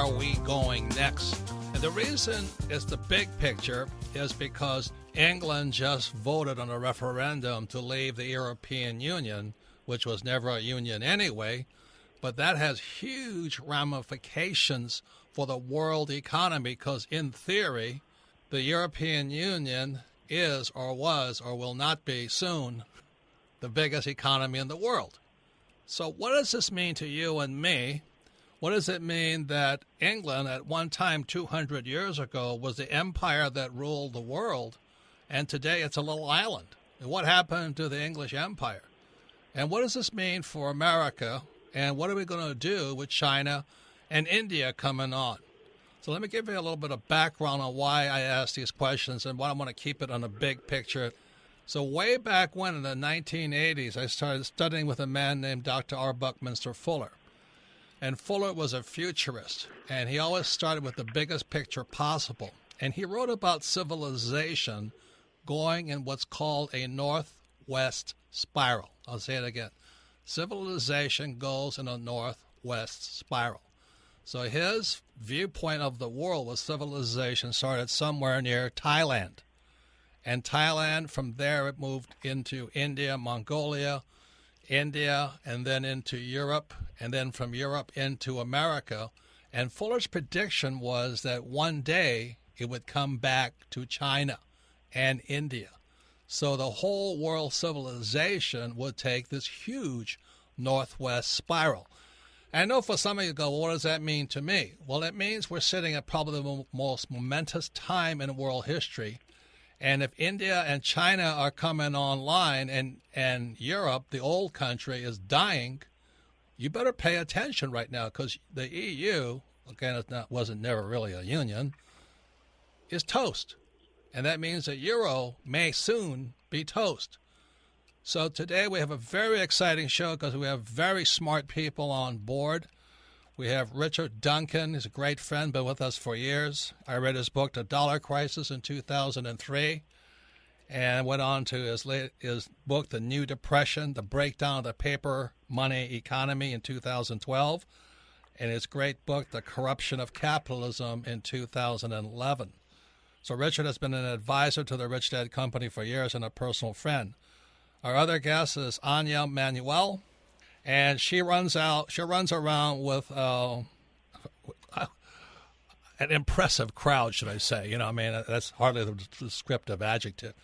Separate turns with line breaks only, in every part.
are we going next? And the reason it's the big picture is because England just voted on a referendum to leave the European Union, which was never a union anyway, but that has huge ramifications for the world economy because in theory, the European Union is or was or will not be soon the biggest economy in the world. So what does this mean to you and me? What does it mean that England at one time 200 years ago was the empire that ruled the world, and today it's a little island? And what happened to the English Empire? And what does this mean for America? And what are we going to do with China and India coming on? So let me give you a little bit of background on why I asked these questions and why I want to keep it on a big picture. So way back when in the 1980s, I started studying with a man named Dr. R. Buckminster Fuller. And Fuller was a futurist, and he always started with the biggest picture possible. And he wrote about civilization going in what's called a northwest spiral. I'll say it again. Civilization goes in a northwest spiral. So his viewpoint of the world was civilization started somewhere near Thailand. And Thailand, from there, it moved into India, Mongolia, India, and then into Europe, and then from Europe into America. And Fuller's prediction was that one day it would come back to China and India. So the whole world civilization would take this huge northwest spiral. I know for some of you go, well, what does that mean to me? Well, it means we're sitting at probably the most momentous time in world history. And if India and China are coming online and Europe, the old country, is dying, you better pay attention right now because the EU, again, wasn't never really a union, is toast. And that means that Euro may soon be toast. So today we have a very exciting show because we have very smart people on board. We have Richard Duncan. He's a great friend, been with us for years. I read his book, The Dollar Crisis, in 2003, and went on to his book, The New Depression, The Breakdown of the Paper Money Economy, in 2012, and his great book, The Corruption of Capitalism, in 2011. So Richard has been an advisor to the Rich Dad Company for years and a personal friend. Our other guest is Anya Manuel. And she runs around with an impressive crowd, should I say. You know, I mean, that's hardly the descriptive adjective.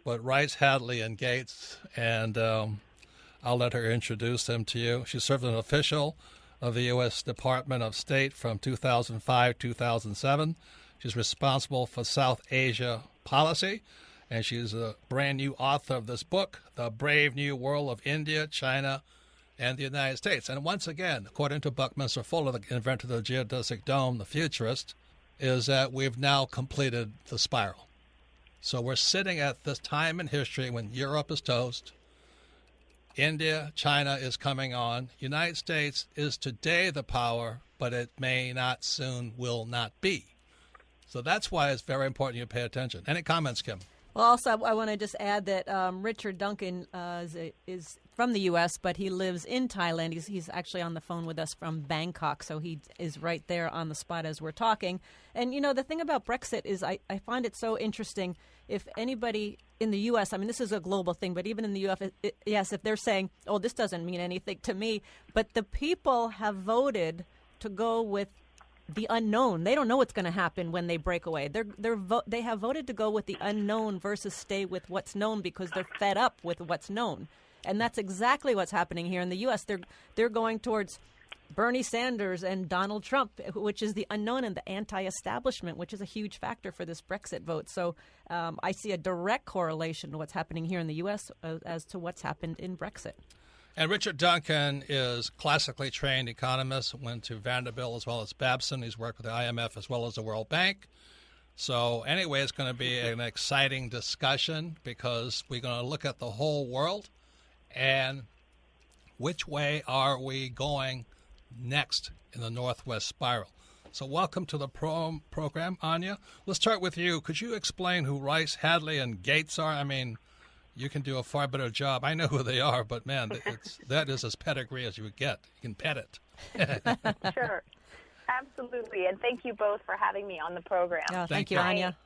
But Rice, Hadley, and Gates, and I'll let her introduce them to you. She served as an official of the U.S. Department of State from 2005-2007. She's responsible for South Asia policy, and she's a brand new author of this book, The Brave New World of India, China, and the United States. And once again, according to Buckminster Fuller, the inventor of the geodesic dome, the futurist, is that we've now completed the spiral. So we're sitting at this time in history when Europe is toast, India, China is coming on, United States is today the power, but it may not soon will not be. So that's why it's very important you pay attention. Any comments, Kim?
Well, also, I want to just add that Richard Duncan is from the U.S., but he lives in Thailand. He's actually on the phone with us from Bangkok, so he is right there on the spot as we're talking. And, you know, the thing about Brexit is I find it so interesting. If anybody in the U.S., I mean, this is a global thing, but even in the U.S., yes, if they're saying, oh, this doesn't mean anything to me, but the people have voted to go with the unknown. They don't know what's going to happen when they break away. They have voted to go with the unknown versus stay with what's known because they're fed up with what's known. And that's exactly what's happening here in the U.S. They're going towards Bernie Sanders and Donald Trump, which is the unknown, and the anti-establishment, which is a huge factor for this Brexit vote. So I see a direct correlation to what's happening here in the U.S. As to what's happened in Brexit.
And Richard Duncan is classically trained economist, went to Vanderbilt as well as Babson. He's worked with the IMF as well as the World Bank. So anyway, it's going to be an exciting discussion because we're going to look at the whole world and which way are we going next in the Northwest Spiral. So welcome to the program, Anya. Let's start with you. Could you explain who Rice, Hadley, and Gates are? I mean, you can do a far better job. I know who they are, but, man, that is as pedigree as you would get. You can pet it.
Sure. Absolutely, and thank you both for having me on the program.
Yeah, thank you,
you.
Anya.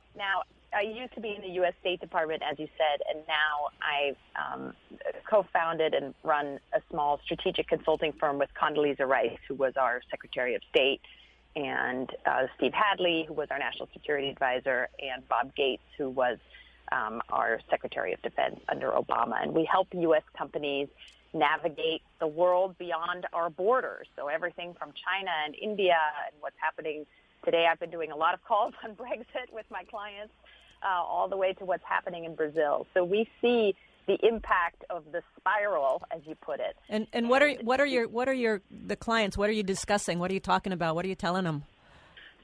I used to be in the U.S. State Department, as you said, and now I co-founded and run a small strategic consulting firm with Condoleezza Rice, who was our Secretary of State, and Steve Hadley, who was our National Security Advisor, and Bob Gates, who was our Secretary of Defense under Obama. And we help U.S. companies navigate the world beyond our borders. So everything from China and India and what's happening today. I've been doing a lot of calls on Brexit with my clients, all the way to what's happening in Brazil. So we see the impact of the spiral, as you put it.
And what are your clients? What are you discussing? What are you talking about? What are you telling them?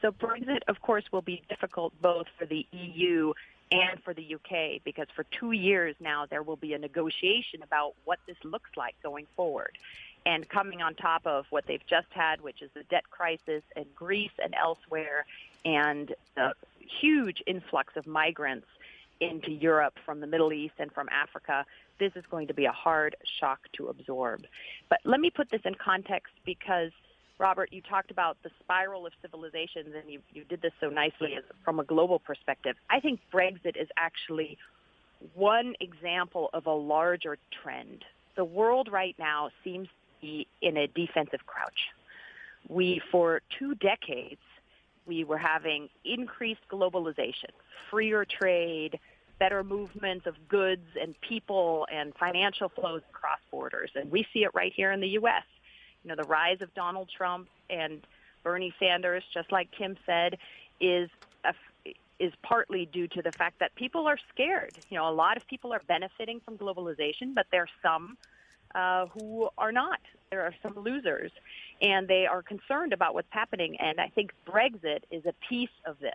So Brexit, of course, will be difficult both for the EU and for the UK, because for 2 years now there will be a negotiation about what this looks like going forward. And coming on top of what they've just had, which is the debt crisis in Greece and elsewhere, and the huge influx of migrants into Europe from the Middle East and from Africa, this is going to be a hard shock to absorb. But let me put this in context, because, Robert, you talked about the spiral of civilizations, and you did this so nicely from a global perspective. I think Brexit is actually one example of a larger trend. The world right now seems to be in a defensive crouch. For 2 decades, we were having increased globalization, freer trade, better movements of goods and people and financial flows across borders. And we see it right here in the U.S. You know, the rise of Donald Trump and Bernie Sanders, just like Tim said, is partly due to the fact that people are scared. You know, a lot of people are benefiting from globalization, but there are some who are not. There are some losers, and they are concerned about what's happening. And I think Brexit is a piece of this.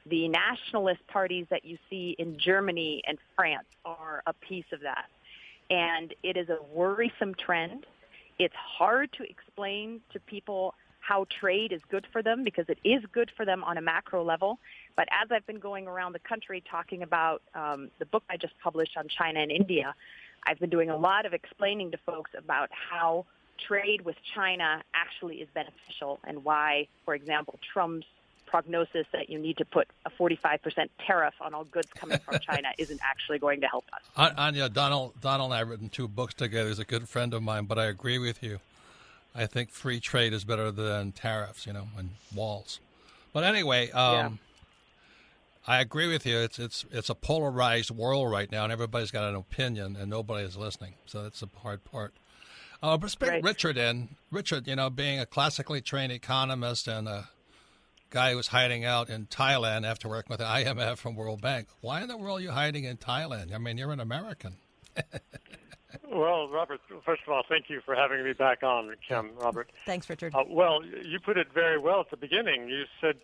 The nationalist parties that you see in Germany and France are a piece of that. And it is a worrisome trend. It's hard to explain to people how trade is good for them, because it is good for them on a macro level. But as I've been going around the country talking about the book I just published on China and India, I've been doing a lot of explaining to folks about how trade with China actually is beneficial, and why, for example, Trump's prognosis that you need to put a 45% tariff on all goods coming from China isn't actually going to help us.
Anya, Donald and I have written 2 books together. He's a good friend of mine, but I agree with you. I think free trade is better than tariffs, and walls. But anyway, I agree with you. It's a polarized world right now, and everybody's got an opinion, and nobody is listening. So that's the hard part. Let's bring Richard in. Richard, being a classically trained economist and a guy who was hiding out in Thailand after working with the IMF and World Bank. Why in the world are you hiding in Thailand? I mean, you're an American.
Well, Robert, first of all, thank you for having me back on, Kim, Robert.
Thanks, Richard.
Well, you put it very well at the beginning. You said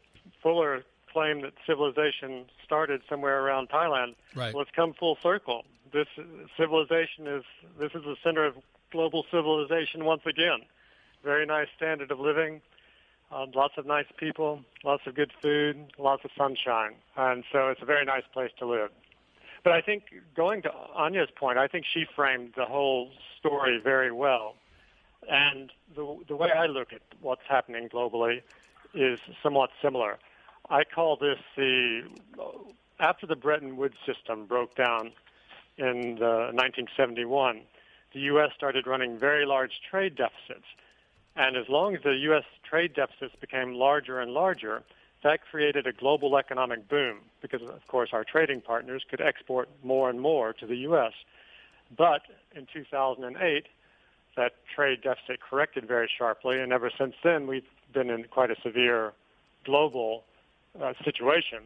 Fuller claimed that civilization started somewhere around Thailand.
Right.
Well, it's come full circle. This civilization is the center of global civilization once again. Very nice standard of living, lots of nice people, lots of good food, lots of sunshine. And so it's a very nice place to live. But I think, going to Anya's point, I think she framed the whole story very well. And the way I look at what's happening globally is somewhat similar. I call this after the Bretton Woods system broke down in 1971, the U.S. started running very large trade deficits. And as long as the U.S. trade deficits became larger and larger, that created a global economic boom because, of course, our trading partners could export more and more to the U.S. But in 2008, that trade deficit corrected very sharply, and ever since then, we've been in quite a severe global situation.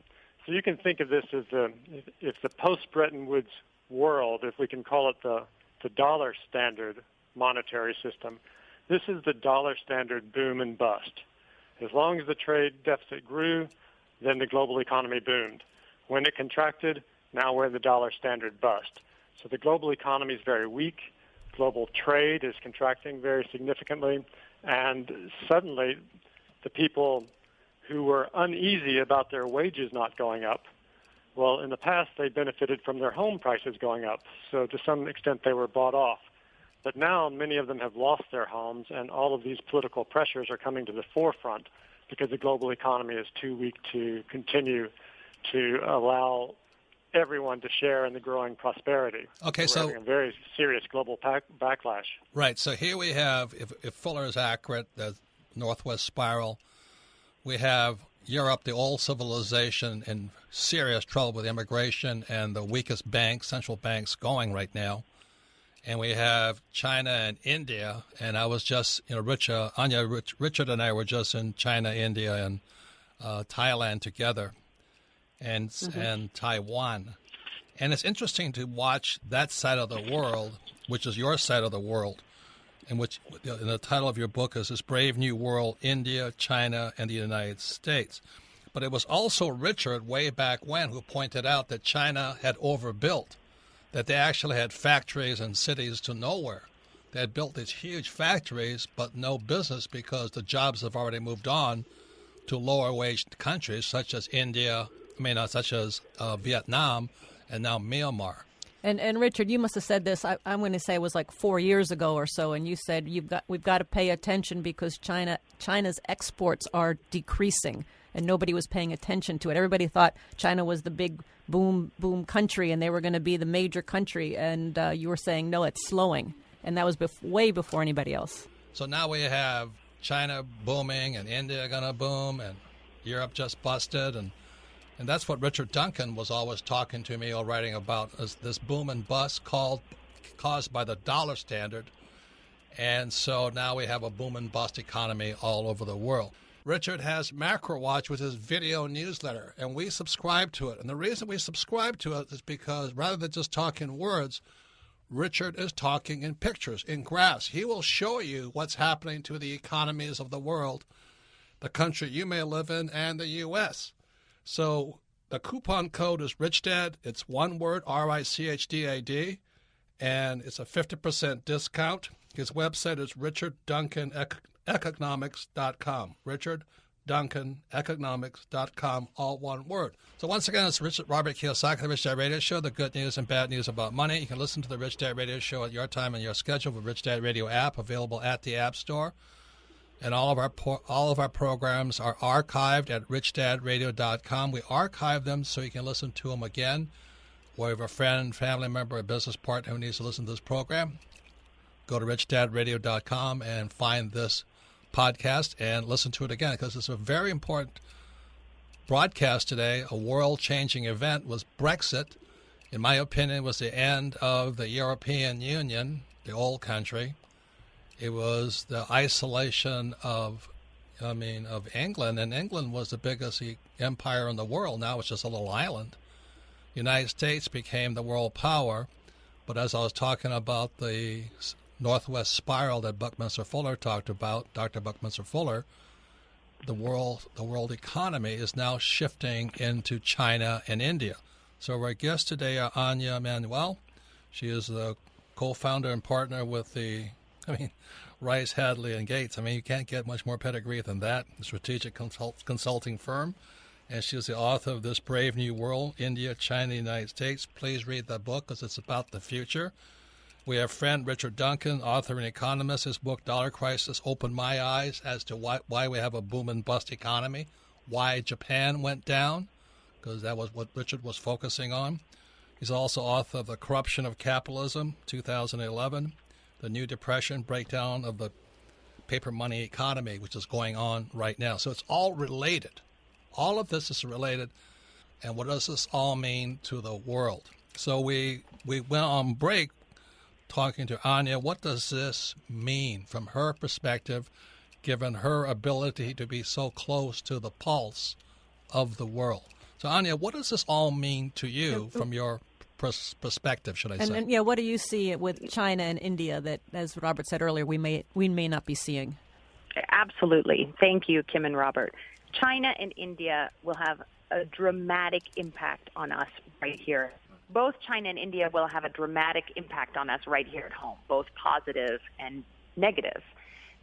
So you can think of this as the post-Bretton Woods world, if we can call it the dollar standard monetary system. This is the dollar standard boom and bust. As long as the trade deficit grew, then the global economy boomed. When it contracted, now we're in the dollar standard bust. So the global economy is very weak. Global trade is contracting very significantly. And suddenly, the people who were uneasy about their wages not going up, well, in the past, they benefited from their home prices going up. So to some extent, they were bought off. But now many of them have lost their homes, and all of these political pressures are coming to the forefront. because the global economy is too weak to continue to allow everyone to share in the growing prosperity.
Okay,
so we're having a very serious global backlash.
Right, so here we have, if Fuller is accurate, the northwest spiral, we have Europe, the old civilization, in serious trouble with immigration and the weakest banks, central banks, going right now. And we have China and India, and I was just, Richard and I were just in China, India, and Thailand together, and Taiwan. And it's interesting to watch that side of the world, which is your side of the world, in which the title of your book is This Brave New World, India, China, and the United States. But it was also Richard way back when who pointed out that China had overbuilt, that they actually had factories and cities to nowhere. They had built these huge factories, but no business because the jobs have already moved on to lower-wage countries such as Vietnam, and now Myanmar.
And Richard, you must have said this. I'm going to say it was like 4 years ago or so, and you said we've got to pay attention because China's exports are decreasing, and nobody was paying attention to it. Everybody thought China was the big boom country, and they were going to be the major country. And you were saying no, it's slowing, and that was way before anybody else.
So now we have China booming, and India going to boom, and Europe just busted, and that's what Richard Duncan was always talking to me or writing about, is this boom and bust caused by the dollar standard. And so now we have a boom and bust economy all over the world. Richard has Macro Watch, which is video newsletter, and we subscribe to it. And the reason we subscribe to it is because rather than just talking words, Richard is talking in pictures, in graphs. He will show you what's happening to the economies of the world, the country you may live in, and the U.S. So the coupon code is RichDad. It's one word, RichDad, and it's a 50% discount. His website is richardduncaneconomics.com. richardduncaneconomics.com, all one word. So once again, it's Robert Kiyosaki, the Rich Dad Radio Show, the good news and bad news about money. You can listen to the Rich Dad Radio Show at your time and your schedule with Rich Dad Radio app, available at the App Store. And all of our programs are archived at richdadradio.com. We archive them so you can listen to them again. Or if you have a friend, family member, or business partner who needs to listen to this program, go to richdadradio.com and find this podcast and listen to it again, because it's a very important broadcast today. A world-changing event was Brexit. In my opinion, was the end of the European Union, the old country. It was the isolation of England, and England was the biggest empire in the world. Now it's just a little island. The United States became the world power, but as I was talking about the northwest spiral that Buckminster Fuller talked about, Dr. Buckminster Fuller, the world economy is now shifting into China and India. So our guests today are Anya Manuel. She is the co-founder and partner with Rice, Hadley, and Gates. You can't get much more pedigree than that, a strategic consulting firm. And she's the author of This Brave New World, India, China, the United States. Please read that book because it's about the future. We have friend Richard Duncan, author and economist. His book, Dollar Crisis, opened my eyes as to why we have a boom and bust economy, why Japan went down, because that was what Richard was focusing on. He's also author of The Corruption of Capitalism, 2011. The New Depression, breakdown of the paper money economy, which is going on right now. So it's all related. All of this is related. And what does this all mean to the world? So we went on break talking to Anya. What does this mean from her perspective, given her ability to be so close to the pulse of the world? So Anya, what does this all mean to you from your perspective, should I say?
And what do you see with China and India that, as Robert said earlier, we may not be seeing?
Absolutely. Thank you, Kim and Robert. China and India will have a dramatic impact on us right here. Both China and India will have a dramatic impact on us right here at home, both positive and negative.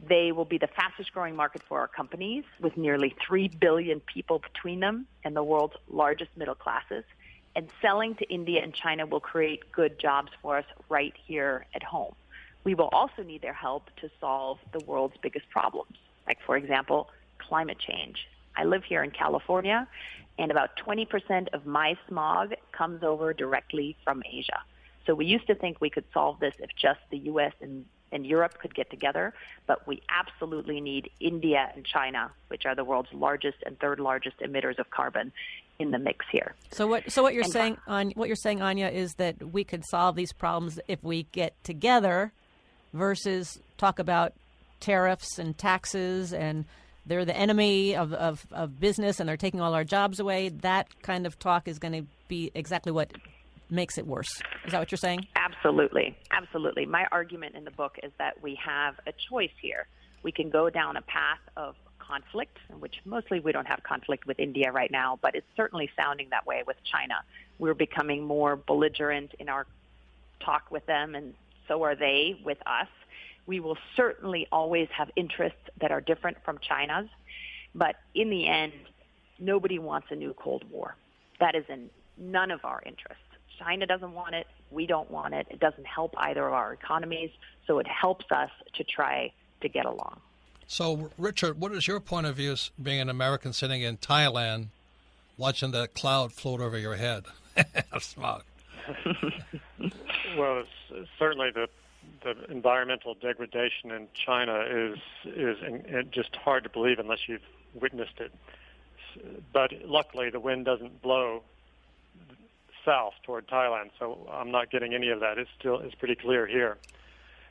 They will be the fastest growing market for our companies, with nearly 3 billion people between them and the world's largest middle classes. And selling to India and China will create good jobs for us right here at home. We will also need their help to solve the world's biggest problems, like, for example, climate change. I live here in California, and about 20% of my smog comes over directly from Asia. So we used to think we could solve this if just the U.S. and Europe could get together, but we absolutely need India and China, which are the world's largest and third largest emitters of carbon, in the mix here.
So what you're saying, Anya, is that we could solve these problems if we get together, versus talk about tariffs and taxes, and they're the enemy of business and they're taking all our jobs away. That kind of talk is going to be exactly what makes it worse. Is that what you're saying?
Absolutely. Absolutely. My argument in the book is that we have a choice here. We can go down a path of conflict, which mostly we don't have conflict with India right now, but it's certainly sounding that way with China. We're becoming more belligerent in our talk with them, and so are they with us. We will certainly always have interests that are different from China's, but in the end, nobody wants a new Cold War. That is in none of our interests. China doesn't want it. We don't want it. It doesn't help either of our economies, so it helps us to try to get along.
So, Richard, what is your point of view being an American sitting in Thailand, watching that cloud float over your head of smog?
Well, it's certainly the environmental degradation in China is just hard to believe unless you've witnessed it. But luckily, the wind doesn't blow south toward Thailand, so I'm not getting any of that. It's pretty clear here.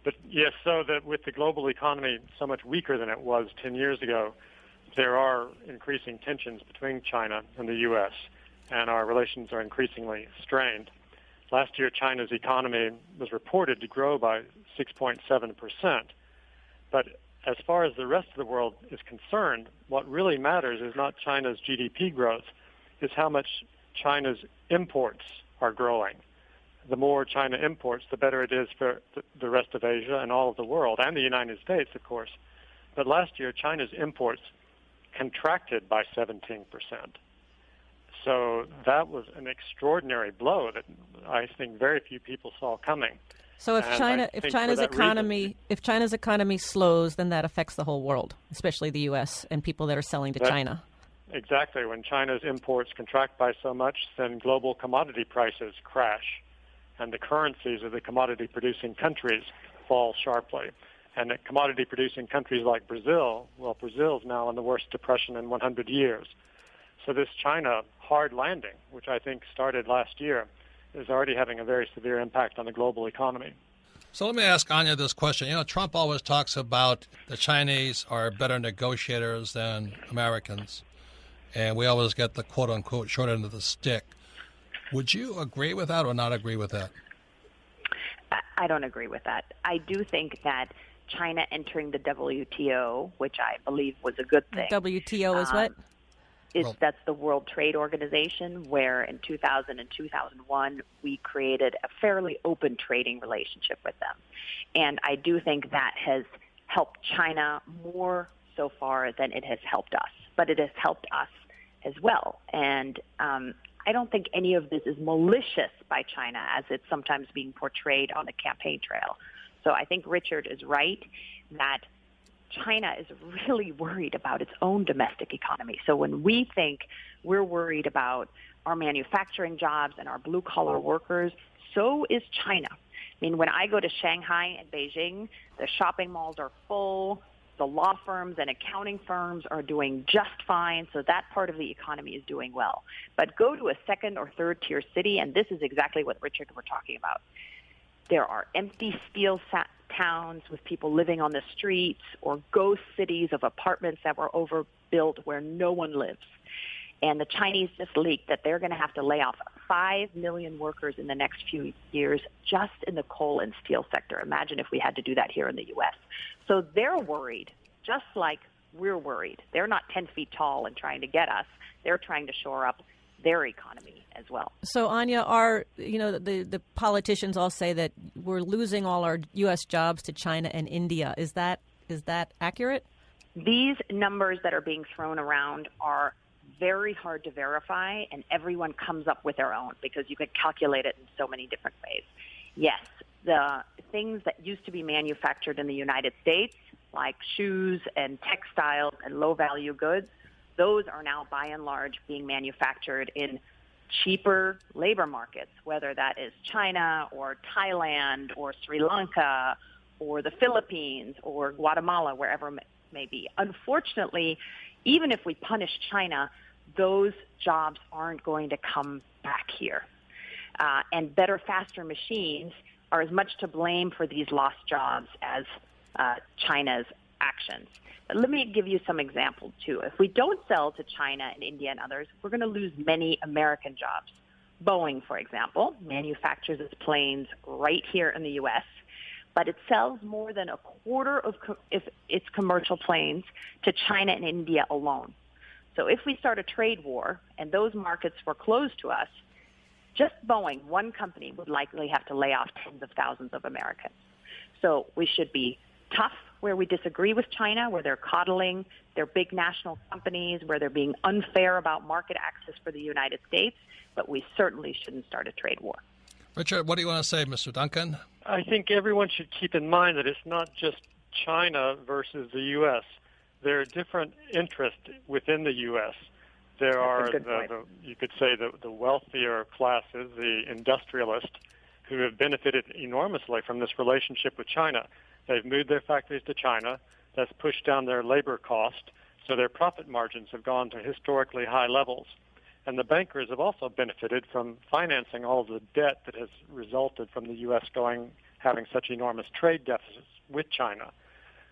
But yes, so that with the global economy so much weaker than it was 10 years ago, there are increasing tensions between China and the U.S., and our relations are increasingly strained. Last year, China's economy was reported to grow by 6.7%. But as far as the rest of the world is concerned, what really matters is not China's GDP growth, it's how much China's imports are growing. The more China imports, the better it is for the rest of Asia and all of the world, and the United States, of course. But last year, China's imports contracted by 17%. So that was an extraordinary blow that I think very few people saw coming.
So if China's economy slows, then that affects the whole world, especially the U.S. and people that are selling to China.
Exactly. When China's imports contract by so much, then global commodity prices crash, and the currencies of the commodity-producing countries fall sharply. And at commodity-producing countries like Brazil, well, Brazil's now in the worst depression in 100 years. So this China hard landing, which I think started last year, is already having a very severe impact on the global economy.
So let me ask Anya this question. You know, Trump always talks about the Chinese are better negotiators than Americans, and we always get the quote-unquote short end of the stick. Would you agree with that or not agree with that?
I don't agree with that. I do think that China entering the WTO, which I believe was a good thing.
WTO is what?
That's the World Trade Organization, where in 2000 and 2001 we created a fairly open trading relationship with them. And I do think that has helped China more so far than it has helped us. But it has helped us as well. And I don't think any of this is malicious by China, as it's sometimes being portrayed on the campaign trail. So I think Richard is right that China is really worried about its own domestic economy. So when we think we're worried about our manufacturing jobs and our blue-collar workers, so is China. I mean, when I go to Shanghai and Beijing, the shopping malls are full. The law firms and accounting firms are doing just fine, so that part of the economy is doing well. But go to a second or third tier city, and this is exactly what Richard were talking about. There are empty steel towns with people living on the streets, or ghost cities of apartments that were overbuilt where no one lives. And the Chinese just leaked that they're going to have to lay off 5 million workers in the next few years just in the coal and steel sector. Imagine if we had to do that here in the U.S. So they're worried, just like we're worried. They're not 10 feet tall and trying to get us. They're trying to shore up their economy as well.
So, Anya, the politicians all say that we're losing all our U.S. jobs to China and India. Is that accurate?
These numbers that are being thrown around are very hard to verify, and everyone comes up with their own because you could calculate it in so many different ways. Yes, the things that used to be manufactured in the United States like shoes and textiles and low-value goods, those are now by and large being manufactured in cheaper labor markets, whether that is China or Thailand or Sri Lanka or the Philippines or Guatemala, wherever it may be. Unfortunately, even if we punish China, those jobs aren't going to come back here. And better, faster machines are as much to blame for these lost jobs as China's actions. But let me give you some examples, too. If we don't sell to China and India and others, we're going to lose many American jobs. Boeing, for example, manufactures its planes right here in the U.S., but it sells more than a quarter of its commercial planes to China and India alone. So if we start a trade war and those markets were closed to us, just Boeing, one company, would likely have to lay off tens of thousands of Americans. So we should be tough where we disagree with China, where they're coddling their big national companies, where they're being unfair about market access for the United States, but we certainly shouldn't start a trade war.
Richard, what do you want to say, Mr. Duncan?
I think everyone should keep in mind that it's not just China versus the U.S. There are different interests within the U.S. There are, you could say, the wealthier classes, the industrialists, who have benefited enormously from this relationship with China. They've moved their factories to China. That's pushed down their labor cost, so their profit margins have gone to historically high levels. And the bankers have also benefited from financing all of the debt that has resulted from the U.S. having such enormous trade deficits with China.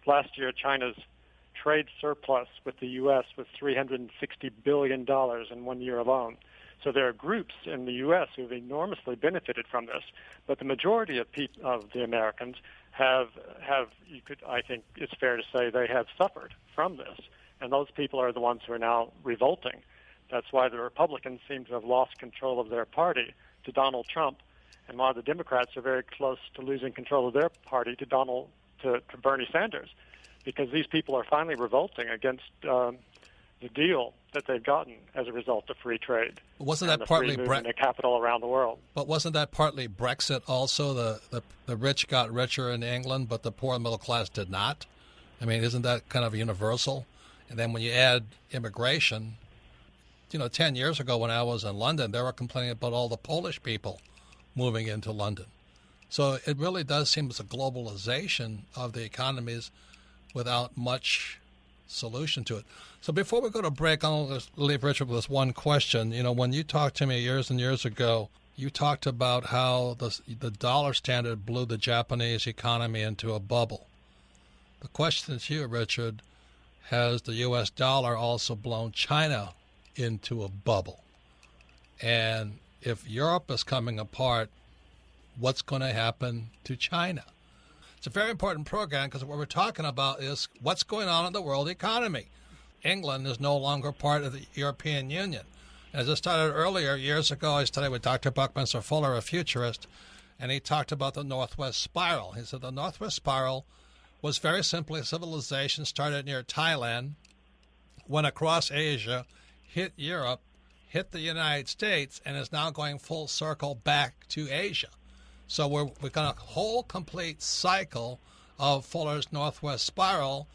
Last year, China's trade surplus with the U.S. was $360 billion in 1 year alone. So there are groups in the U.S. who have enormously benefited from this, but the majority of the Americans I think it's fair to say they have suffered from this, and those people are the ones who are now revolting. That's why the Republicans seem to have lost control of their party to Donald Trump, and why the Democrats are very close to losing control of their party to Bernie Sanders, because these people are finally revolting against the deal that they've gotten as a result of free trade.
Wasn't that partly
the capital around the world?
But wasn't that partly Brexit also? The rich got richer in England, but the poor and middle class did not. I mean, isn't that kind of universal? And then when you add immigration, 10 years ago when I was in London, they were complaining about all the Polish people moving into London. So it really does seem it's a globalization of the economies without much solution to it. So before we go to break, I'll just leave Richard with this one question. When you talked to me years and years ago, you talked about how the dollar standard blew the Japanese economy into a bubble. The question to you, Richard, has the U.S. dollar also blown China into a bubble? And if Europe is coming apart, what's going to happen to China? It's a very important program because what we're talking about is what's going on in the world economy. England is no longer part of the European Union. As I started earlier, years ago, I studied with Dr. Buckminster Fuller, a futurist, and he talked about the Northwest Spiral. He said the Northwest Spiral was very simply a civilization started near Thailand, went across Asia, hit Europe, hit the United States, and is now going full circle back to Asia. So we've got a whole complete cycle of Fuller's Northwest Spiral,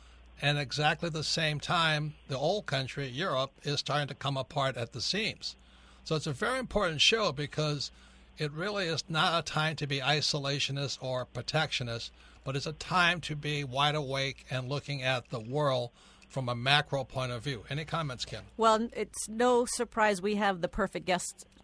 and exactly the same time the old country, Europe, is starting to come apart at the seams. So it's a very important show because it really is not a time to be isolationist or protectionist, but it's a time to be wide awake and looking at the world from a macro point of view. Any comments, Kim?
Well, it's no surprise we have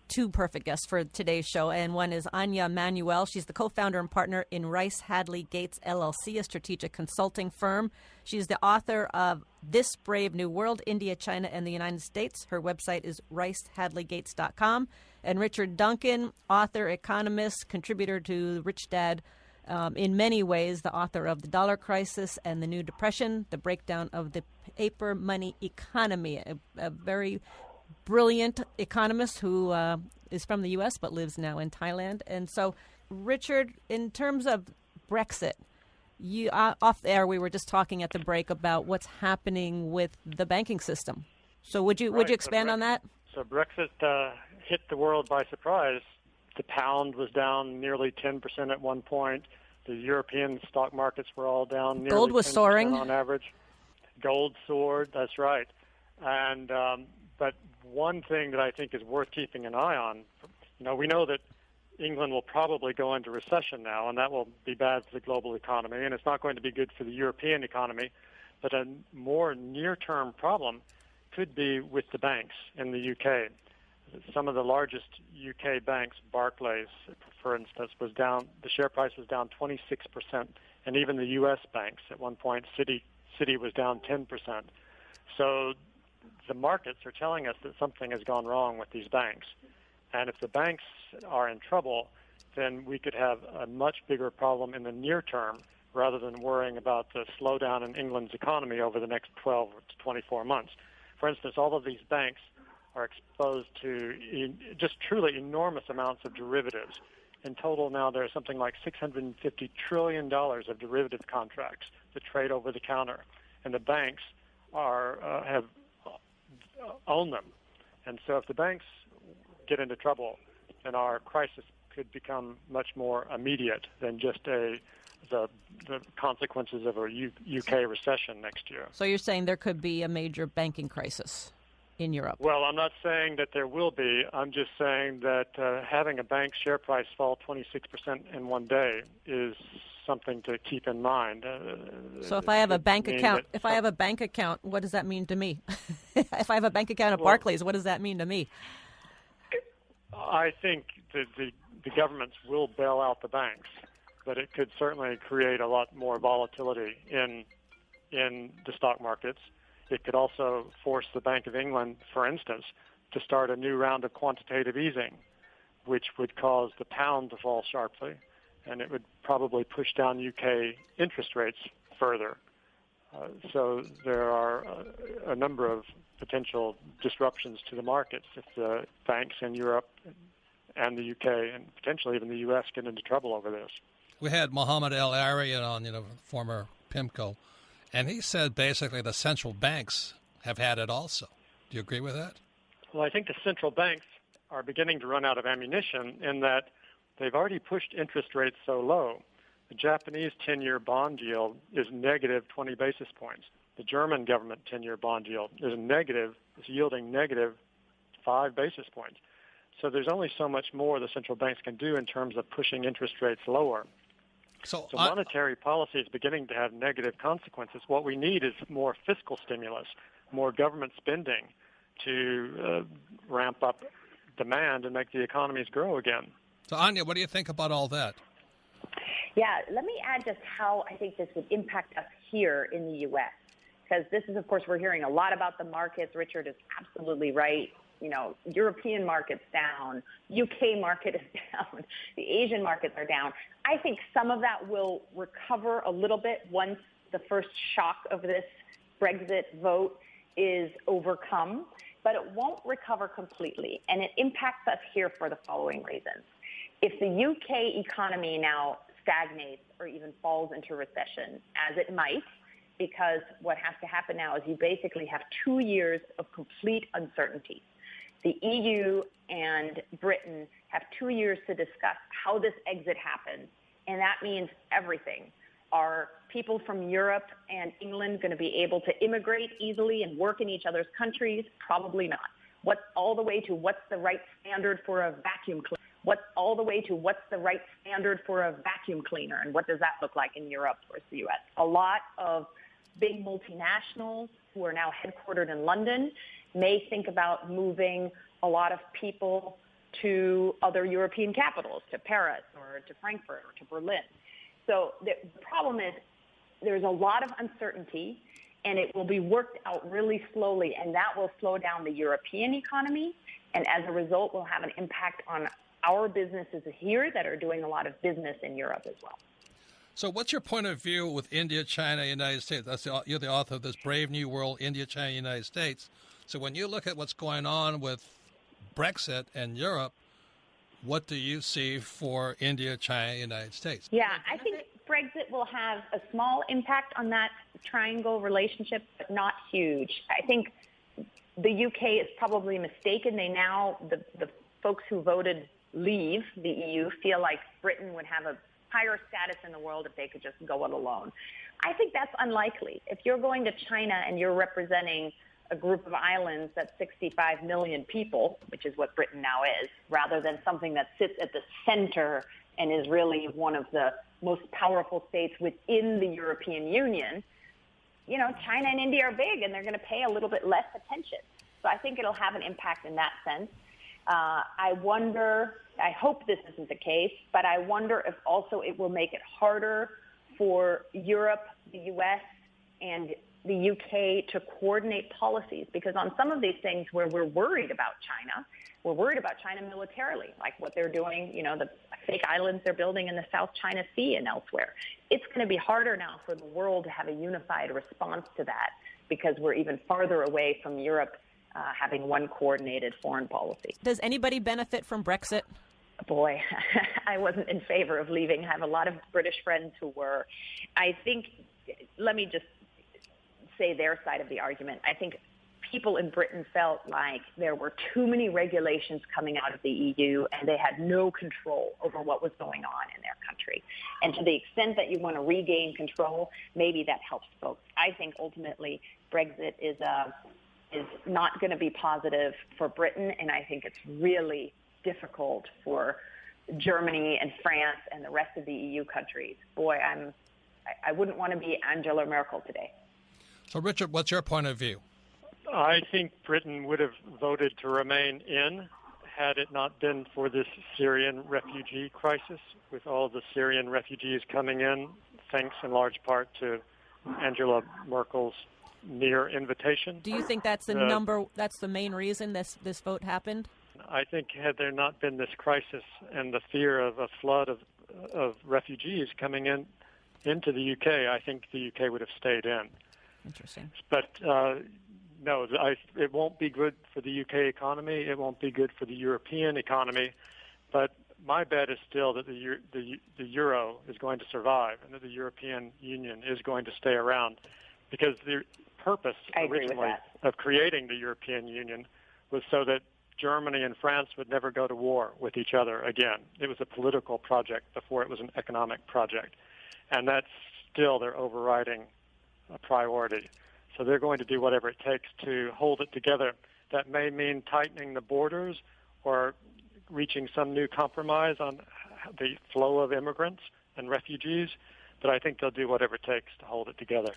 two perfect guests for today's show, and one is Anya Manuel. She's the co-founder and partner in Rice Hadley Gates LLC, a strategic consulting firm. She's the author of This Brave New World, India, China, and the United States. Her website is ricehadleygates.com. And Richard Duncan, author, economist, contributor to Rich Dad, in many ways, the author of The Dollar Crisis and the New Depression, the breakdown of the paper money economy, a very brilliant economist who is from the U.S. but lives now in Thailand. And so, Richard, in terms of Brexit, you off the air, we were just talking at the break about what's happening with the banking system. So would you expand on that?
So Brexit hit the world by surprise. The pound was down nearly 10% at one point. The The European stock markets were all down nearly
Gold was
10%
soaring
on average. Gold soared, that's right. And but one thing that I think is worth keeping an eye on, we know that England will probably go into recession now, and that will be bad for the global economy, and it's not going to be good for the European economy. But a more near-term problem could be with the banks in the UK. Some of the largest UK banks, Barclays, for instance, was down. The share price was down 26%, and even the U.S. banks at one point, Citi was down 10%. So the markets are telling us that something has gone wrong with these banks, and if the banks are in trouble, then we could have a much bigger problem in the near term rather than worrying about the slowdown in England's economy over the next 12 to 24 months. For instance, all of these banks are exposed to just truly enormous amounts of derivatives. In total now there's something like $650 trillion of derivative contracts that trade over the counter, and the banks have own them. And so if the banks get into trouble, then our crisis could become much more immediate than just the consequences of a UK recession next year.
So you're saying there could be a major banking crisis in Europe?
Well, I'm not saying that there will be. I'm just saying that having a bank share price fall 26% in one day is something to keep in mind.
So if I have a bank account, what does that mean to me? If I have a bank account at Barclays, what does that mean to me?
I think that the governments will bail out the banks, but it could certainly create a lot more volatility in the stock markets. It could also force the Bank of England, for instance, to start a new round of quantitative easing, which would cause the pound to fall sharply, and it would probably push down UK interest rates further. So there are a number of potential disruptions to the markets if the banks in Europe and the UK and potentially even the US get into trouble over this.
We had Mohammed El Arian on, former PIMCO, and he said basically the central banks have had it also. Do you agree with that?
Well, I think the central banks are beginning to run out of ammunition in that they've already pushed interest rates so low. The Japanese 10-year bond yield is negative 20 basis points. The German government 10-year bond yield is yielding negative 5 basis points. So there's only so much more the central banks can do in terms of pushing interest rates lower. So monetary policy is beginning to have negative consequences. What we need is more fiscal stimulus, more government spending to ramp up demand and make the economies grow again.
So, Anya, what do you think about all that?
Yeah, let me add just how I think this would impact us here in the U.S. Because this is, of course, we're hearing a lot about the markets. Richard is absolutely right. European market's down, UK market is down, the Asian markets are down. I think some of that will recover a little bit once the first shock of this Brexit vote is overcome, but it won't recover completely. And it impacts us here for the following reasons. If the UK economy now stagnates or even falls into recession, as it might, because what has to happen now is you basically have 2 years of complete uncertainty. The EU and Britain have 2 years to discuss how this exit happens, and that means everything. Are people from Europe and England going to be able to immigrate easily and work in each other's countries? Probably not. What's the right standard for a vacuum cleaner? What's the right standard for a vacuum cleaner, and what does that look like in Europe versus the U.S.? A lot of big multinationals who are now headquartered in London may think about moving a lot of people to other European capitals, to Paris or to Frankfurt or to Berlin. So the problem is there's a lot of uncertainty, and it will be worked out really slowly, and that will slow down the European economy, and as a result will have an impact on our businesses here that are doing a lot of business in Europe as well.
So what's your point of view with India, China, United States? You're the author of this Brave New World, India, China, United States. So when you look at what's going on with Brexit and Europe, what do you see for India, China, United States?
Yeah, I think Brexit will have a small impact on that triangle relationship, but not huge. I think the UK is probably mistaken. The folks who voted leave the EU feel like Britain would have a higher status in the world if they could just go it alone. I think that's unlikely. If you're going to China and you're representing a group of islands that's 65 million people, which is what Britain now is, rather than something that sits at the center and is really one of the most powerful states within the European Union, you know, China and India are big and they're going to pay a little bit less attention. So I think it'll have an impact in that sense. I hope this isn't the case, but I wonder if also it will make it harder for Europe, the U.S., and the UK to coordinate policies, because on some of these things where we're worried about China militarily, like what they're doing, you know, the fake islands they're building in the South China Sea and elsewhere. It's going to be harder now for the world to have a unified response to that because we're even farther away from Europe having one coordinated foreign policy.
Does anybody benefit from Brexit?
Boy, I wasn't in favor of leaving. I have a lot of British friends who were. I think, let me just say their side of the argument. I think people in Britain felt like there were too many regulations coming out of the EU and they had no control over what was going on in their country. And to the extent that you want to regain control, maybe that helps folks. I think ultimately Brexit is not going to be positive for Britain, and I think it's really difficult for Germany and France and the rest of the EU countries. Boy, I wouldn't want to be Angela Merkel today.
So, Richard, what's your point of view?
I think Britain would have voted to remain in had it not been for this Syrian refugee crisis, with all the Syrian refugees coming in, thanks in large part to Angela Merkel's near invitation.
Do you think that's that's the main reason this vote happened?
I think had there not been this crisis and the fear of a flood of refugees coming into the UK, I think the UK would have stayed in.
Interesting.
But no, it won't be good for the UK economy. It won't be good for the European economy. But my bet is still that the euro is going to survive and that the European Union is going to stay around, because the purpose originally of creating the European Union was so that Germany and France would never go to war with each other again. It was a political project before it was an economic project. And that's still their overriding priority. So they're going to do whatever it takes to hold it together. That may mean tightening the borders or reaching some new compromise on the flow of immigrants and refugees, but I think they'll do whatever it takes to hold it together.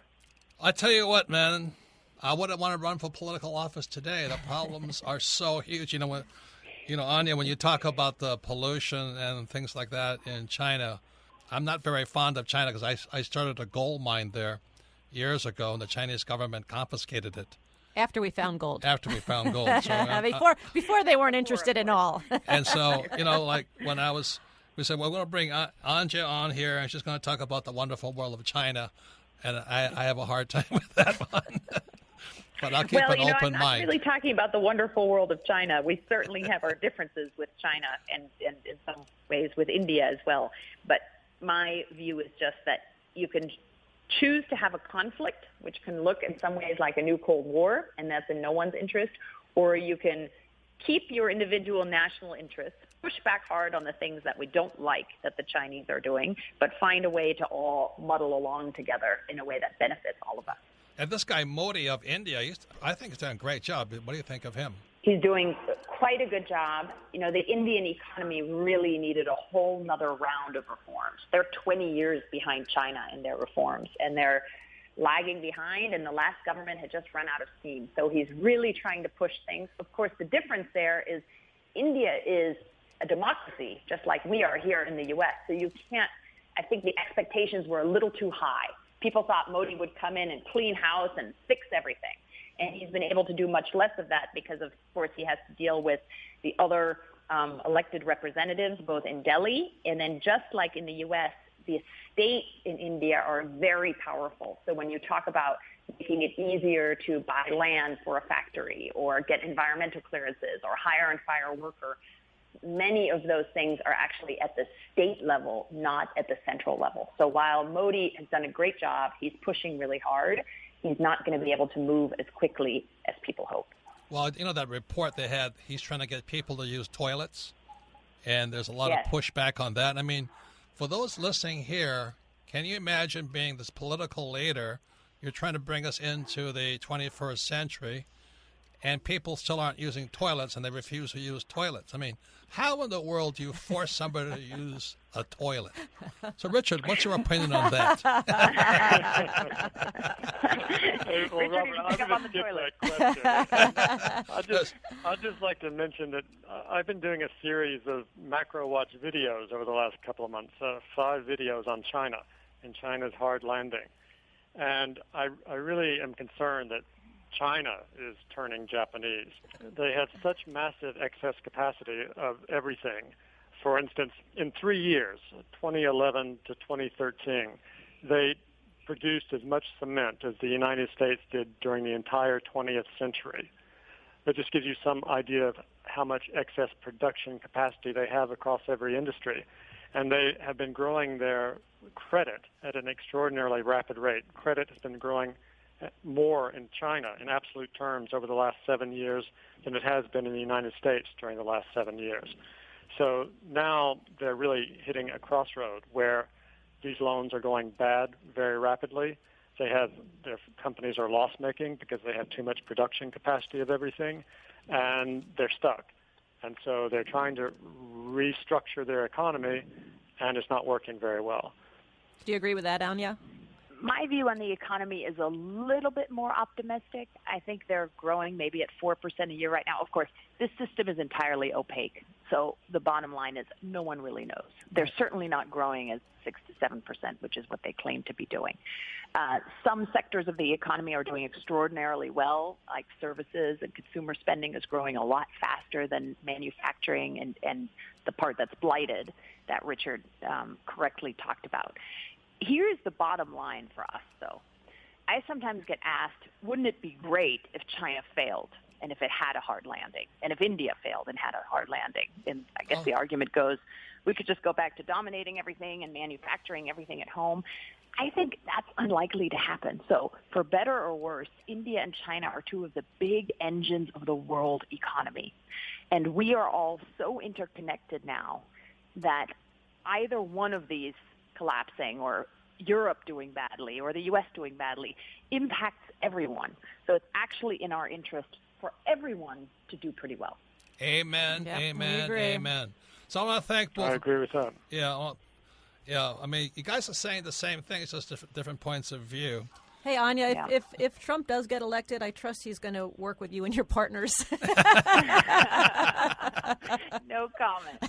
I tell you what, man, I wouldn't want to run for political office today. The problems are so huge. Anya, when you talk about the pollution and things like that in China, I'm not very fond of China because I started a gold mine there years ago, and the Chinese government confiscated it.
After we found gold.
So,
before they weren't interested at all.
And so, like when we said, well, we're going to bring Anja on here, and she's going to talk about the wonderful world of China. And I have a hard time with that one. But I'll keep an open mind.
I'm not really talking about the wonderful world of China. We certainly have our differences with China and in some ways with India as well. But my view is just that you can choose to have a conflict, which can look in some ways like a new Cold War, and that's in no one's interest, or you can keep your individual national interests, push back hard on the things that we don't like that the Chinese are doing, but find a way to all muddle along together in a way that benefits all of us.
And this guy Modi of India, I think he's done a great job. What do you think of him?
He's doing quite a good job. The Indian economy really needed a whole nother round of reforms. They're 20 years behind China in their reforms, and they're lagging behind, and the last government had just run out of steam. So he's really trying to push things. Of course, the difference there is India is a democracy, just like we are here in the U.S. So I think the expectations were a little too high. People thought Modi would come in and clean house and fix everything. And he's been able to do much less of that because, of course, he has to deal with the other elected representatives, both in Delhi, and then just like in the U.S., the states in India are very powerful. So when you talk about making it easier to buy land for a factory or get environmental clearances or hire and fire a worker, many of those things are actually at the state level, not at the central level. So while Modi has done a great job, he's pushing really hard, he's not going to be able to move as quickly as people hope.
Well, that report they had, he's trying to get people to use toilets, and there's a lot of pushback on that. I mean, for those listening here, can you imagine being this political leader? You're trying to bring us into the 21st century, and people still aren't using toilets, and they refuse to use toilets. I mean, how in the world do you force somebody to use a toilet? So, Richard, what's your opinion on that?
Hey, well,
Richard,
Robert,
you
I'm
pick up
going
on
to
the toilet.
skip that question. I'd just like to mention that I've been doing a series of macro watch videos over the last couple of months, 5 videos on China and China's hard landing. And I really am concerned that China is turning Japanese. They have such massive excess capacity of everything. For instance, in 3 years, 2011 to 2013, they produced as much cement as the United States did during the entire 20th century. That just gives you some idea of how much excess production capacity they have across every industry. And they have been growing their credit at an extraordinarily rapid rate. Credit has been growing more in China in absolute terms over the last 7 years than it has been in the United States during the last 7 years. So now they're really hitting a crossroad where these loans are going bad very rapidly. Their companies are loss-making because they have too much production capacity of everything, and they're stuck. And so they're trying to restructure their economy, and it's not working very well.
Do you agree with that, Anya?
My view on the economy is a little bit more optimistic. I think they're growing maybe at 4% a year right now. Of course, this system is entirely opaque. So the bottom line is no one really knows. They're certainly not growing at 6 to 7%, which is what they claim to be doing. Some sectors of the economy are doing extraordinarily well, like services and consumer spending is growing a lot faster than manufacturing and the part that's blighted that Richard correctly talked about. Here's the bottom line for us, though. I sometimes get asked, wouldn't it be great if China failed and if it had a hard landing, and if India failed and had a hard landing? And I guess the argument goes, we could just go back to dominating everything and manufacturing everything at home. I think that's unlikely to happen. So for better or worse, India and China are two of the big engines of the world economy. And we are all so interconnected now that either one of these collapsing or Europe doing badly or the U.S. doing badly impacts everyone. So it's actually in our interest for everyone to do pretty well.
Amen,
Yep,
amen,
we agree.
amen. So I want to thank both.
I agree with that.
Yeah, I mean, you guys are saying the same thing. It's just different points of view.
Hey, Anya,
Yeah.
if Trump does get elected, I trust he's going to work with you and your partners.
No comment.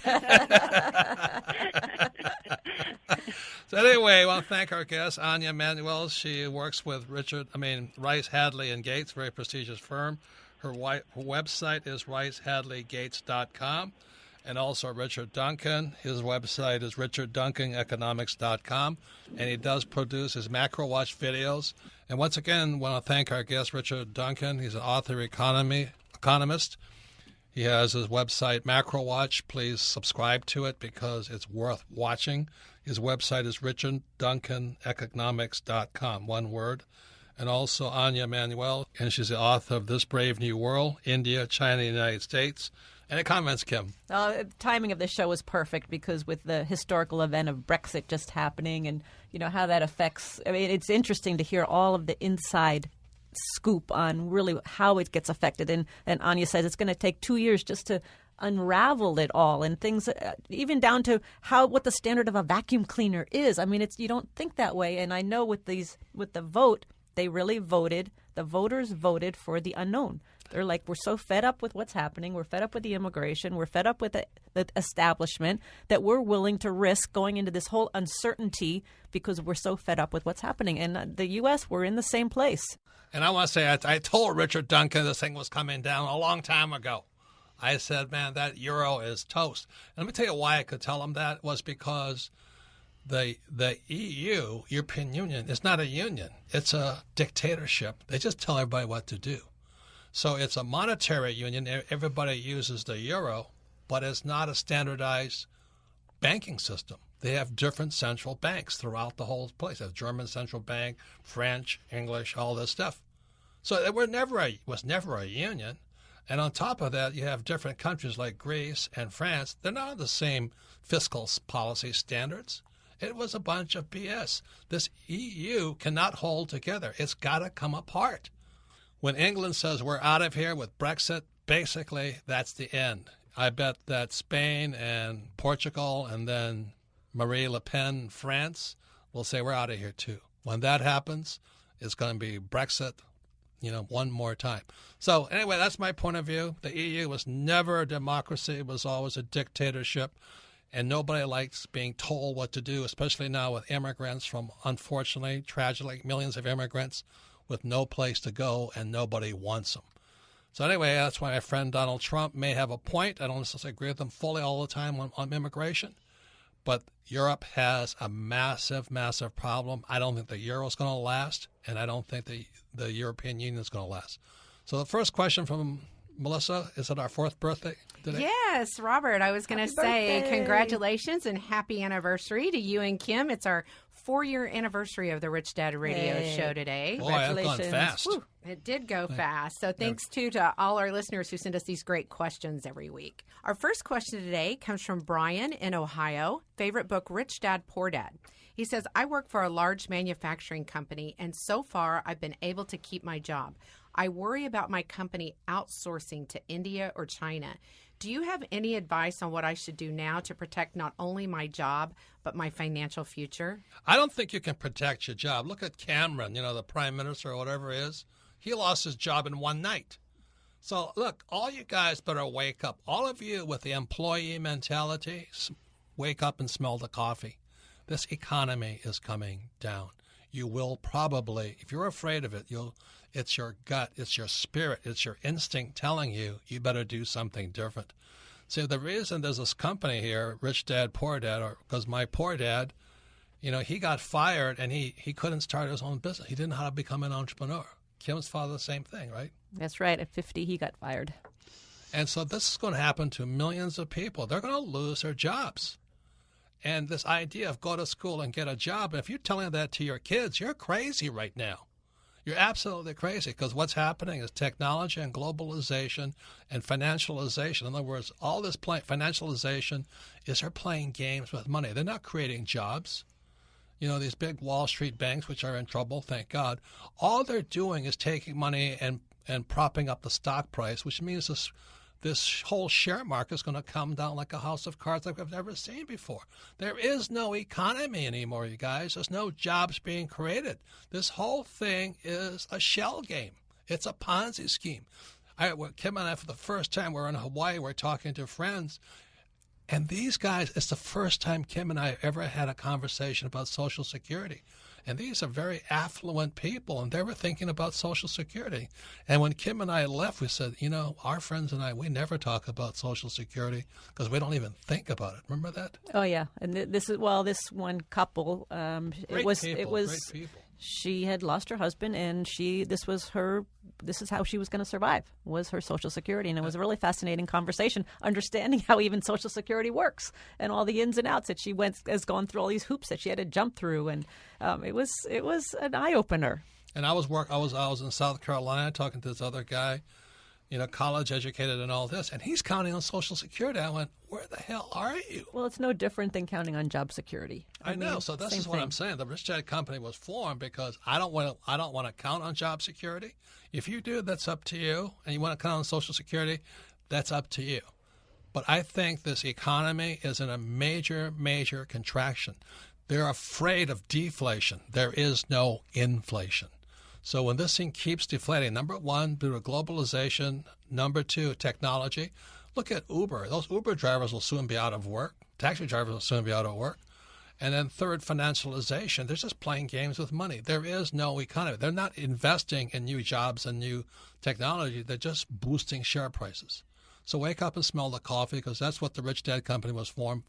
So anyway, I want to thank our guest, Anya Manuel. She works with Rice, Hadley, and Gates, very prestigious firm. Her website is ricehadleygates.com. And also Richard Duncan. His website is richardduncaneconomics.com. And he does produce his macro watch videos. And once again, I want to thank our guest, Richard Duncan. He's an author, economist. He has his website, Macro Watch. Please subscribe to it because it's worth watching. His website is richardduncaneconomics.com, one word. And also Anya Manuel, and she's the author of This Brave New World, India, China, and the United States. Any comments, Kim?
Timing of the show is perfect because with the historical event of Brexit just happening and, how that affects – I mean, it's interesting to hear all of the inside scoop on really how it gets affected. And Anya says it's going to take 2 years just to unravel it all and things even down to what the standard of a vacuum cleaner is. I mean, you don't think that way. And I know with the vote, they really voted – the voters voted for the unknown. They're like, we're so fed up with what's happening. We're fed up with the immigration. We're fed up with the establishment that we're willing to risk going into this whole uncertainty because we're so fed up with what's happening. And the U.S., we're in the same place.
And I want to say, I told Richard Duncan this thing was coming down a long time ago. I said, man, that euro is toast. And let me tell you why I could tell him that was because the EU, European Union, is not a union. It's a dictatorship. They just tell everybody what to do. So it's a monetary union. Everybody uses the euro, but it's not a standardized banking system. They have different central banks throughout the whole place. They have German central bank, French, English, all this stuff. So it was never a union. And on top of that, you have different countries like Greece and France. They're not on the same fiscal policy standards. It was a bunch of BS. This EU cannot hold together. It's got to come apart. When England says we're out of here with Brexit, basically that's the end. I bet that Spain and Portugal and then Marie Le Pen, France, will say we're out of here too. When that happens, it's going to be Brexit, one more time. So anyway, that's my point of view. The EU was never a democracy. It was always a dictatorship. And nobody likes being told what to do, especially now with immigrants from, unfortunately, tragically, millions of immigrants with no place to go and nobody wants them. So anyway, that's why my friend Donald Trump may have a point. I don't necessarily agree with him fully all the time on immigration. But Europe has a massive, massive problem. I don't think the euro is going to last, and I don't think the European Union is going to last. So the first question from Melissa, is it our 4th birthday today?
Yes, Robert, I was going to say
birthday.
Congratulations and happy anniversary to you and Kim. It's our 4-year anniversary of the Rich Dad Radio Show today.
Boy, I've gone fast.
Whew, it did go fast. So thanks, too, to all our listeners who send us these great questions every week. Our first question today comes from Brian in Ohio. Favorite book, Rich Dad, Poor Dad. He says, I work for a large manufacturing company, and so far I've been able to keep my job. I worry about my company outsourcing to India or China. Do you have any advice on what I should do now to protect not only my job, but my financial future?
I don't think you can protect your job. Look at Cameron, the prime minister or whatever it is. He lost his job in one night. So, look, all you guys better wake up. All of you with the employee mentality, wake up and smell the coffee. This economy is coming down. You will probably, if you're afraid of it, it's your gut, it's your spirit, it's your instinct telling you better do something different. See, the reason there's this company here, Rich Dad, Poor Dad, because my poor dad, he got fired and he couldn't start his own business. He didn't know how to become an entrepreneur. Kim's father, the same thing, right?
That's right. At 50, he got fired.
And so this is going to happen to millions of people. They're going to lose their jobs. And this idea of go to school and get a job, if you're telling that to your kids, you're crazy right now. You're absolutely crazy because what's happening is technology and globalization and financialization. In other words, all this financialization is they're playing games with money. They're not creating jobs. These big Wall Street banks, which are in trouble, thank God, all they're doing is taking money and propping up the stock price, which means this whole share market is going to come down like a house of cards like I've never seen before. There is no economy anymore, you guys. There's no jobs being created. This whole thing is a shell game. It's a Ponzi scheme. Kim and I, for the first time, we're in Hawaii. We're talking to friends. And these guys, it's the first time Kim and I ever had a conversation about Social Security. And these are very affluent people, and they were thinking about Social Security. And when Kim and I left, we said, our friends and I, we never talk about Social Security because we don't even think about it. Remember that?
Oh, yeah. And this one couple, it was she had lost her husband, and this is how she was going to survive, was her Social Security. And it was a really fascinating conversation, understanding how even Social Security works and all the ins and outs that she has gone through, all these hoops that she had to jump through. And it was an eye-opener.
And I was in South Carolina talking to this other guy, college educated and all this, and he's counting on Social Security. I went, where the hell are you?
Well, it's no different than counting on job security.
I know. So this is what I'm saying. The Rich Dad Company was formed because I don't want to count on job security. If you do, that's up to you. And you want to count on Social Security, that's up to you. But I think this economy is in a major, major contraction. They're afraid of deflation. There is no inflation. So when this thing keeps deflating, number one, due to globalization, number two, technology. Look at Uber. Those Uber drivers will soon be out of work. Taxi drivers will soon be out of work. And then third, financialization. They're just playing games with money. There is no economy. They're not investing in new jobs and new technology. They're just boosting share prices. So wake up and smell the coffee because that's what the Rich Dad Company was formed,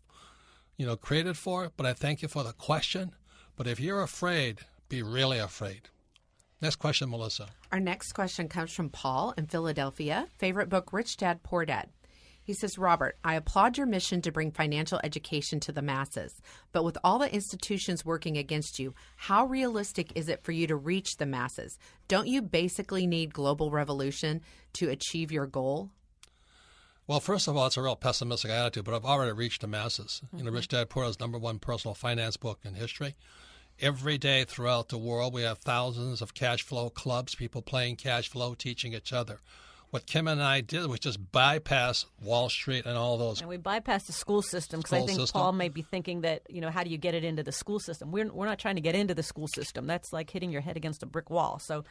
created for. But I thank you for the question. But if you're afraid, be really afraid. Next question, Melissa.
Our next question comes from Paul in Philadelphia. Favorite book, Rich Dad, Poor Dad. He says, Robert, I applaud your mission to bring financial education to the masses. But with all the institutions working against you, how realistic is it for you to reach the masses? Don't you basically need global revolution to achieve your goal?
Well, first of all, it's a real pessimistic attitude, but I've already reached the masses. Rich Dad Poor Dad is #1 personal finance book in history. Every day throughout the world, we have thousands of cash flow clubs, people playing cash flow, teaching each other. What Kim and I did was just bypass Wall Street and all those.
And we bypassed the school system because I think Paul may be thinking that, how do you get it into the school system? We're not trying to get into the school system. That's like hitting your head against a brick wall. So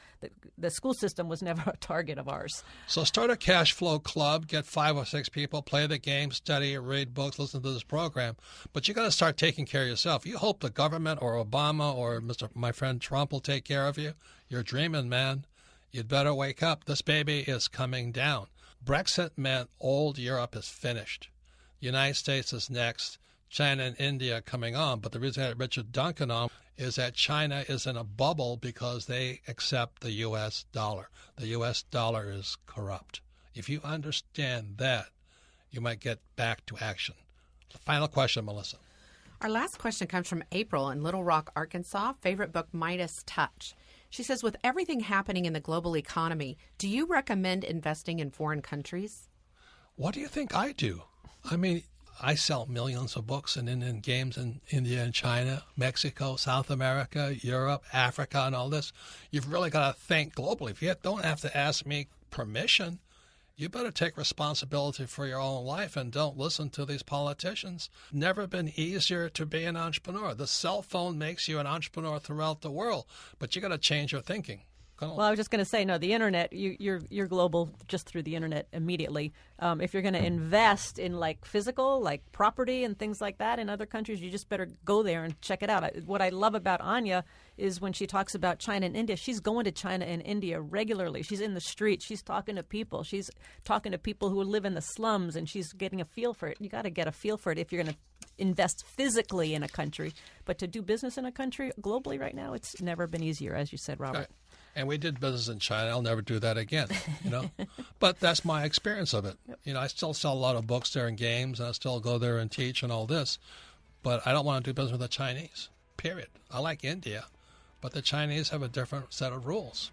the school system was never a target of ours.
So start a cash flow club, get 5 or 6 people, play the game, study, read books, listen to this program. But you got to start taking care of yourself. You hope the government or Obama or my friend Trump will take care of you. You're dreaming, man. You'd better wake up. This baby is coming down. Brexit meant old Europe is finished. The United States is next. China and India coming on. But the reason I had Richard Duncan on is that China is in a bubble because they accept the U.S. dollar. The U.S. dollar is corrupt. If you understand that, you might get back to action. The final question, Melissa.
Our last question comes from April in Little Rock, Arkansas. Favorite book, Midas Touch. She says, with everything happening in the global economy, do you recommend investing in foreign countries?
What do you think I do? I mean, I sell millions of books and in games in India and China, Mexico, South America, Europe, Africa, and all this. You've really got to think globally. If you don't have to ask me permission, you better take responsibility for your own life and don't listen to these politicians. Never been easier to be an entrepreneur. The cell phone makes you an entrepreneur throughout the world, but you got to change your thinking.
Well, I was just going to say, no, the internet, you're global just through the internet immediately. If you're going to invest in like physical, like property and things like that in other countries, you just better go there and check it out. What I love about Anya is when she talks about China and India, she's going to China and India regularly. She's in the streets. She's talking to people. She's talking to people who live in the slums, and she's getting a feel for it. You got to get a feel for it if you're going to invest physically in a country. But to do business in a country globally right now, it's never been easier, as you said, Robert.
Right. And we did business in China. I'll never do that again, But that's my experience of it. Yep. I still sell a lot of books there and games, and I still go there and teach and all this. But I don't want to do business with the Chinese, period. I like India, but the Chinese have a different set of rules.